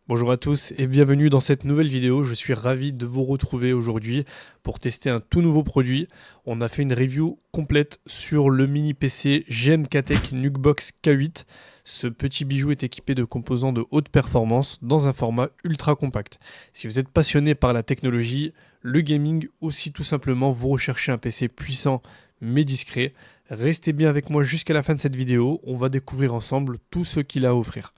Bonjour à tous et bienvenue dans cette nouvelle vidéo. Je suis ravi de vous retrouver aujourd'hui pour tester un tout nouveau produit. On a fait une review complète sur le mini PC GMKTech Nukebox K8. Ce petit bijou est équipé de composants de haute performance dans un format ultra compact. Si vous êtes passionné par la technologie, le gaming ou si tout simplement vous recherchez un PC puissant mais discret, restez bien avec moi jusqu'à la fin de cette vidéo. On va découvrir ensemble tout ce qu'il a à offrir.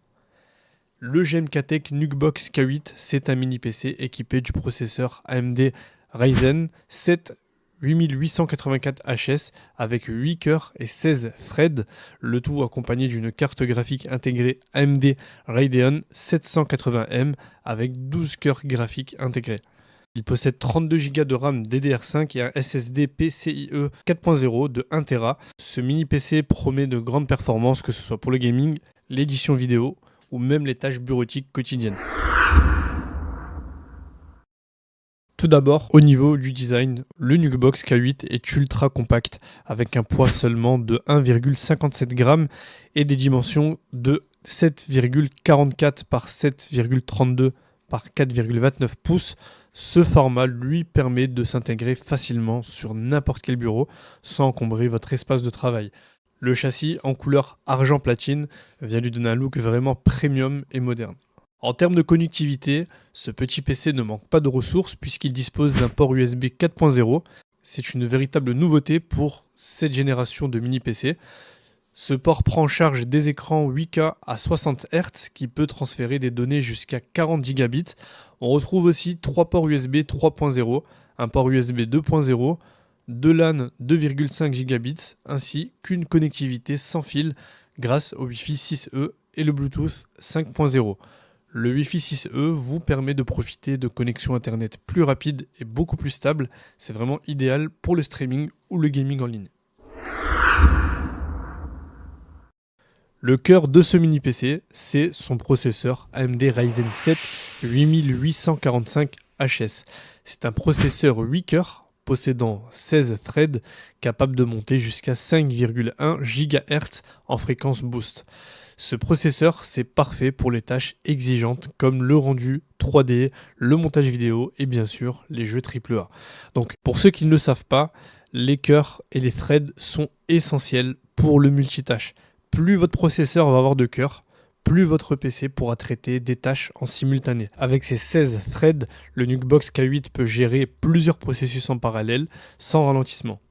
Le GMKTech Nukebox K8, c'est un mini PC équipé du processeur AMD Ryzen 7 8884HS avec 8 cœurs et 16 threads, le tout accompagné d'une carte graphique intégrée AMD Radeon 780M avec 12 cœurs graphiques intégrés. Il possède 32 Go de RAM DDR5 et un SSD PCIe 4.0 de 1 Tera. Ce mini PC promet de grandes performances, que ce soit pour le gaming, l'édition vidéo ou même les tâches bureautiques quotidiennes. Tout d'abord, au niveau du design, le Nukebox K8 est ultra compact avec un poids seulement de 1,57 g et des dimensions de 7,44 par 7,32 par 4,29 pouces. Ce format lui permet de s'intégrer facilement sur n'importe quel bureau sans encombrer votre espace de travail. Le châssis en couleur argent platine vient lui donner un look vraiment premium et moderne. En termes de connectivité, ce petit PC ne manque pas de ressources puisqu'il dispose d'un port USB 4.0. C'est une véritable nouveauté pour cette génération de mini PC. Ce port prend en charge des écrans 8K à 60 Hz qui peut transférer des données jusqu'à 40 gigabits. On retrouve aussi 3 ports USB 3.0, un port USB 2.0, 2 LAN 2,5 gigabits ainsi qu'une connectivité sans fil grâce au Wi-Fi 6E et le Bluetooth 5.0. Le Wi-Fi 6E vous permet de profiter de connexions internet plus rapides et beaucoup plus stables. C'est vraiment idéal pour le streaming ou le gaming en ligne. Le cœur de ce mini PC, c'est son processeur AMD Ryzen 7 8845HS. C'est un processeur 8 cœurs possédant 16 threads capable de monter jusqu'à 5,1 GHz en fréquence boost. Ce processeur, c'est parfait pour les tâches exigeantes comme le rendu 3D, le montage vidéo et bien sûr les jeux AAA. Donc pour ceux qui ne le savent pas, les cœurs et les threads sont essentiels pour le multitâche. Plus votre processeur va avoir de cœurs, plus votre PC pourra traiter des tâches en simultané. Avec ses 16 threads, le Nukebox K8 peut gérer plusieurs processus en parallèle sans ralentissement.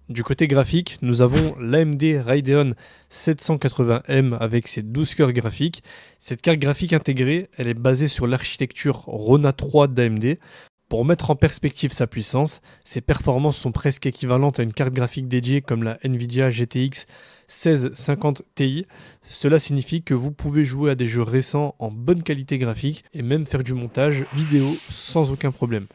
Du côté graphique, nous avons l'AMD Radeon 780M avec ses 12 cœurs graphiques. Cette carte graphique intégrée, elle est basée sur l'architecture Rona 3 d'AMD. Pour mettre en perspective sa puissance, ses performances sont presque équivalentes à une carte graphique dédiée comme la Nvidia GTX 1650 Ti. Cela signifie que vous pouvez jouer à des jeux récents en bonne qualité graphique et même faire du montage vidéo sans aucun problème.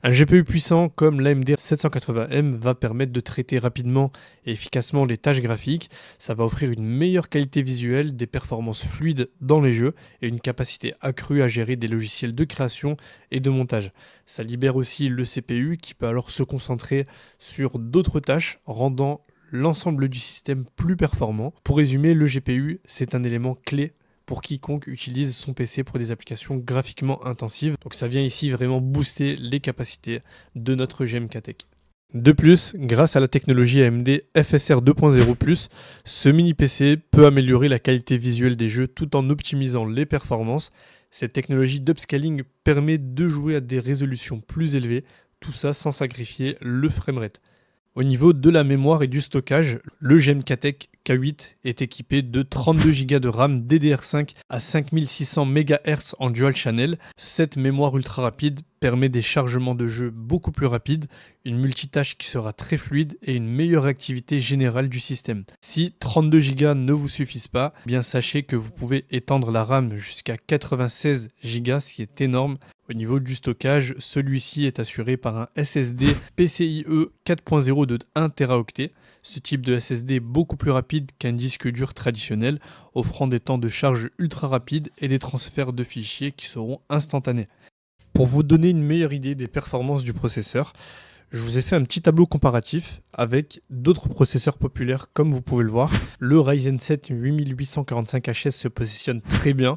Un GPU puissant comme l'AMD 780M va permettre de traiter rapidement et efficacement les tâches graphiques. Ça va offrir une meilleure qualité visuelle, des performances fluides dans les jeux et une capacité accrue à gérer des logiciels de création et de montage. Ça libère aussi le CPU qui peut alors se concentrer sur d'autres tâches, rendant l'ensemble du système plus performant. Pour résumer, le GPU, c'est un élément clé pour quiconque utilise son PC pour des applications graphiquement intensives. Donc ça vient ici vraiment booster les capacités de notre GMKTech. De plus, grâce à la technologie AMD FSR 2.0+, ce mini PC peut améliorer la qualité visuelle des jeux tout en optimisant les performances. Cette technologie d'upscaling permet de jouer à des résolutions plus élevées, tout ça sans sacrifier le framerate. Au niveau de la mémoire et du stockage, le GMKTech K8 est équipé de 32 Go de RAM DDR5 à 5600 MHz en dual channel. Cette mémoire ultra rapide permet des chargements de jeu beaucoup plus rapides, une multitâche qui sera très fluide et une meilleure réactivité générale du système. Si 32 Go ne vous suffisent pas, bien sachez que vous pouvez étendre la RAM jusqu'à 96 Go, ce qui est énorme. Au niveau du stockage, celui-ci est assuré par un SSD PCIe 4.0 de 1 Teraoctet. Ce type de SSD est beaucoup plus rapide qu'un disque dur traditionnel, offrant des temps de charge ultra rapides et des transferts de fichiers qui seront instantanés. Pour vous donner une meilleure idée des performances du processeur, je vous ai fait un petit tableau comparatif avec d'autres processeurs populaires comme vous pouvez le voir. Le Ryzen 7 8845HS se positionne très bien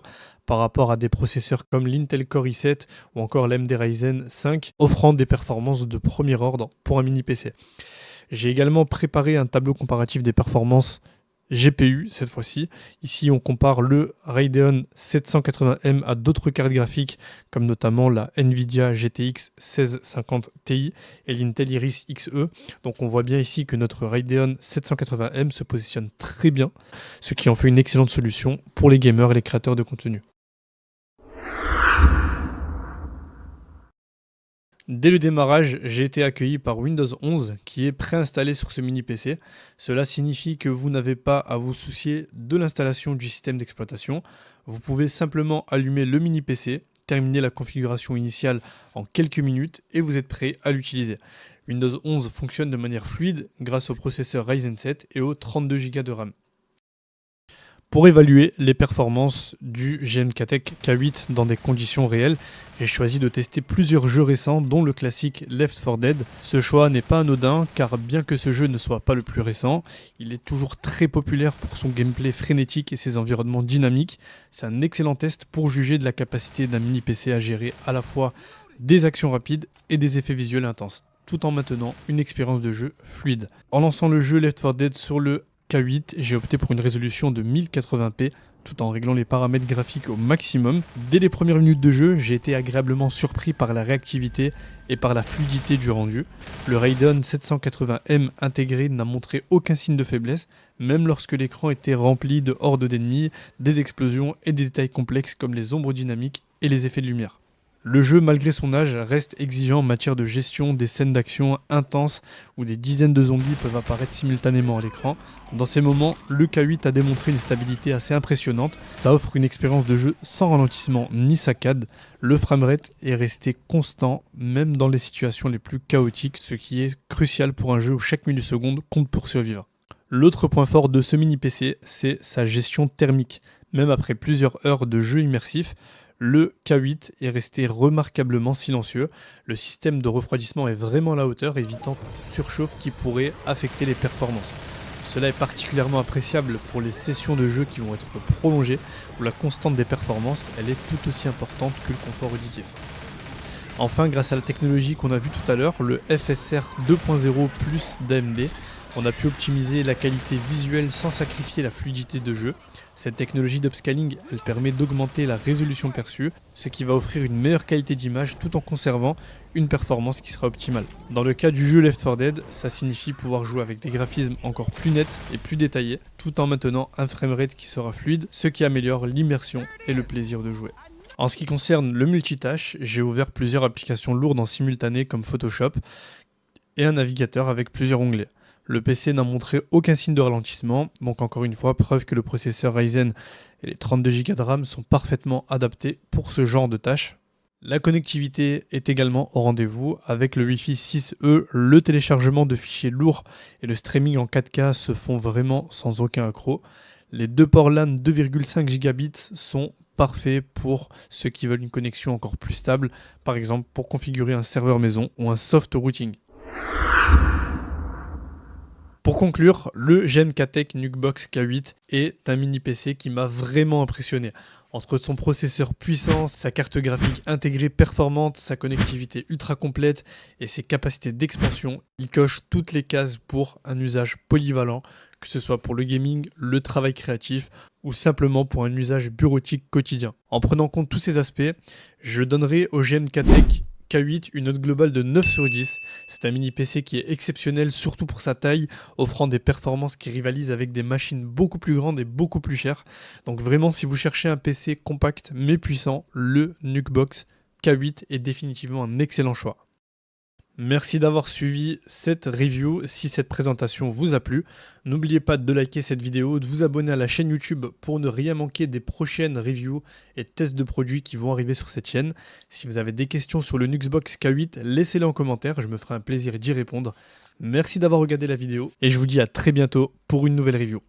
par rapport à des processeurs comme l'Intel Core i7 ou encore l'AMD Ryzen 5, offrant des performances de premier ordre pour un mini PC. J'ai également préparé un tableau comparatif des performances GPU cette fois-ci. Ici, on compare le Radeon 780M à d'autres cartes graphiques comme notamment la Nvidia GTX 1650 Ti et l'Intel Iris Xe. Donc on voit bien ici que notre Radeon 780M se positionne très bien, ce qui en fait une excellente solution pour les gamers et les créateurs de contenu. Dès le démarrage, j'ai été accueilli par Windows 11 qui est préinstallé sur ce mini PC. Cela signifie que vous n'avez pas à vous soucier de l'installation du système d'exploitation. Vous pouvez simplement allumer le mini PC, terminer la configuration initiale en quelques minutes et vous êtes prêt à l'utiliser. Windows 11 fonctionne de manière fluide grâce au processeur Ryzen 7 et aux 32 Go de RAM. Pour évaluer les performances du GMK-Tech K8 dans des conditions réelles, j'ai choisi de tester plusieurs jeux récents dont le classique Left 4 Dead. Ce choix n'est pas anodin car bien que ce jeu ne soit pas le plus récent, il est toujours très populaire pour son gameplay frénétique et ses environnements dynamiques. C'est un excellent test pour juger de la capacité d'un mini PC à gérer à la fois des actions rapides et des effets visuels intenses, tout en maintenant une expérience de jeu fluide. En lançant le jeu Left 4 Dead sur le K8, j'ai opté pour une résolution de 1080p tout en réglant les paramètres graphiques au maximum. Dès les premières minutes de jeu, j'ai été agréablement surpris par la réactivité et par la fluidité du rendu. Le Radeon 780M intégré n'a montré aucun signe de faiblesse, même lorsque l'écran était rempli de hordes d'ennemis, des explosions et des détails complexes comme les ombres dynamiques et les effets de lumière. Le jeu, malgré son âge, reste exigeant en matière de gestion des scènes d'action intenses où des dizaines de zombies peuvent apparaître simultanément à l'écran. Dans ces moments, le K8 a démontré une stabilité assez impressionnante. Ça offre une expérience de jeu sans ralentissement ni saccade. Le framerate est resté constant, même dans les situations les plus chaotiques, ce qui est crucial pour un jeu où chaque milliseconde compte pour survivre. L'autre point fort de ce mini PC, c'est sa gestion thermique. Même après plusieurs heures de jeu immersif, le K8 est resté remarquablement silencieux. Le système de refroidissement est vraiment à la hauteur, évitant toute surchauffe qui pourrait affecter les performances. Cela est particulièrement appréciable pour les sessions de jeu qui vont être prolongées, où la constante des performances elle est tout aussi importante que le confort auditif. Enfin, grâce à la technologie qu'on a vue tout à l'heure, le FSR 2.0 Plus d'AMD, on a pu optimiser la qualité visuelle sans sacrifier la fluidité de jeu. Cette technologie d'upscaling, elle permet d'augmenter la résolution perçue, ce qui va offrir une meilleure qualité d'image tout en conservant une performance qui sera optimale. Dans le cas du jeu Left 4 Dead, ça signifie pouvoir jouer avec des graphismes encore plus nets et plus détaillés, tout en maintenant un framerate qui sera fluide, ce qui améliore l'immersion et le plaisir de jouer. En ce qui concerne le multitâche, j'ai ouvert plusieurs applications lourdes en simultané comme Photoshop et un navigateur avec plusieurs onglets. Le PC n'a montré aucun signe de ralentissement, donc encore une fois, preuve que le processeur Ryzen et les 32 Go de RAM sont parfaitement adaptés pour ce genre de tâches. La connectivité est également au rendez-vous avec le Wi-Fi 6E, le téléchargement de fichiers lourds et le streaming en 4K se font vraiment sans aucun accroc. Les deux ports LAN 2,5 Gigabits sont parfaits pour ceux qui veulent une connexion encore plus stable, par exemple pour configurer un serveur maison ou un soft routing. Pour conclure, le GMK-Tech Nukebox K8 est un mini PC qui m'a vraiment impressionné. Entre son processeur puissant, sa carte graphique intégrée performante, sa connectivité ultra complète et ses capacités d'expansion, il coche toutes les cases pour un usage polyvalent, que ce soit pour le gaming, le travail créatif ou simplement pour un usage bureautique quotidien. En prenant en compte tous ces aspects, je donnerai au GMK-Tech K8 une note globale de 9 sur 10. C'est un mini PC qui est exceptionnel, surtout pour sa taille, offrant des performances qui rivalisent avec des machines beaucoup plus grandes et beaucoup plus chères. Donc vraiment, si vous cherchez un PC compact mais puissant, le Nukebox K8 est définitivement un excellent choix. Merci d'avoir suivi cette review. Si cette présentation vous a plu, n'oubliez pas de liker cette vidéo, de vous abonner à la chaîne YouTube pour ne rien manquer des prochaines reviews et tests de produits qui vont arriver sur cette chaîne. Si vous avez des questions sur le Nukebox K8, laissez-les en commentaire, je me ferai un plaisir d'y répondre. Merci d'avoir regardé la vidéo et je vous dis à très bientôt pour une nouvelle review.